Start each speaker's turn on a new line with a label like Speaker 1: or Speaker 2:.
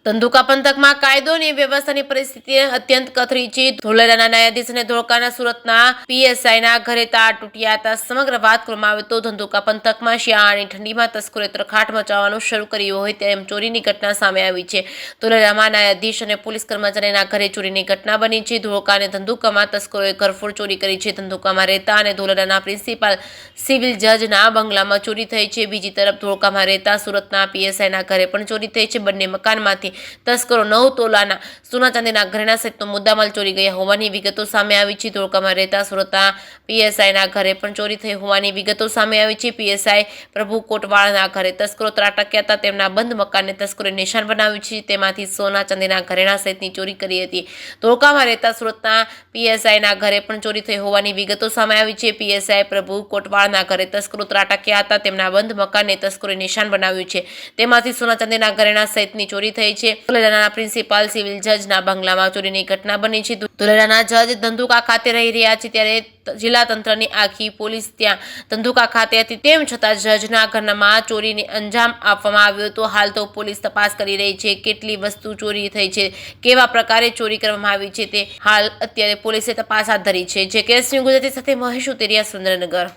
Speaker 1: ધંધુકા પંથકમાં કાયદો અને વ્યવસ્થાની પરિસ્થિતિ અત્યંત કથળી છે. ધોલેરાના ન્યાયાધીશ અને ધોળકાના સુરતના પીએસઆઈના ઘરે તાર તૂટ્યા હતા. સમગ્ર વાત કરવામાં આવે તો ધંધુકા પંથકમાં શિયાળાની ઠંડીમાં તસ્કરોએ તરખાટ મચાવવાનું શરૂ કર્યું હોય તેમ ચોરીની ઘટના સામે આવી છે. ધોલેરામાં ન્યાયાધીશ અને પોલીસ કર્મચારીના ઘરે ચોરીની ઘટના બની છે. ધોળકા અને ધંધુકામાં તસ્કરોએ ઘરફોડ ચોરી કરી છે. ધંધુકામાં રહેતા અને ધોલેરાના પ્રિન્સિપાલ સિવિલ જજના બંગલામાં ચોરી થઈ છે. બીજી તરફ ધોળકામાં રહેતા સુરતના પીએસઆઈના ઘરે પણ ચોરી થઈ છે. બંને મકાનમાંથી તસ્કરો 9 તોલાના સોના ચાંદીના ઘરેણા સહિતનો મુદ્દામાલ ચોરી ગયા હોવાની વિગતો સામે આવી છે. ધોળકામાં રહેતા સુરતના પીએસઆઈના ઘરે પણ ચોરી થઈ હોવાની વિગતો સામે આવી છે. પીએસઆઈ પ્રભુ કોટવાળના ઘરે તસ્કરો ત્રાટક્યા હતા. તેમના બંધ મકાનને તસ્કરોએ નિશાન બનાવ્યું છે. તેમાંથી સોના ચાંદીના ઘરેણા સહિતની ચોરી કરી હતી. ધોળકામાં રહેતા સુરતના પીએસઆઈના ઘરે પણ ચોરી થઈ હોવાની વિગતો સામે આવી છે. પીએસઆઈ પ્રભુ કોટવાળના ઘરે તસ્કરો ત્રાટક્યા હતા. તેમના બંધ મકાનને તસ્કરોએ નિશાન બનાવ્યું છે. તેમાંથી સોના ચાંદીના ઘરેણા સહિતની ચોરી થઈ છે. ધોલેરાના પ્રિન્સિપાલ સિવિલ જજના બંગલામાં ચોરીની ઘટના બની છે. ધોલેરાના જજ ધંધુકા ખાતે રહી રહ્યા છે ત્યારે જિલ્લા તંત્રની આખી પોલીસ ત્યાં ધંધુકા ખાતે હતી. તેમ છતાં જજના ઘરમાં ચોરીને અંજામ આપવામાં આવ્યો હતો. હાલ તો પોલીસ તપાસ કરી રહી છે. કેટલી વસ્તુ ચોરી થઈ છે, કેવા પ્રકારે ચોરી કરવામાં આવી છે તે હાલ અત્યારે પોલીસે તપાસ હાથ ધરી છે. જે કેસની ગુજરાતી સાથે મહેશ ઉતેરિયા, સુરેન્દ્રનગર.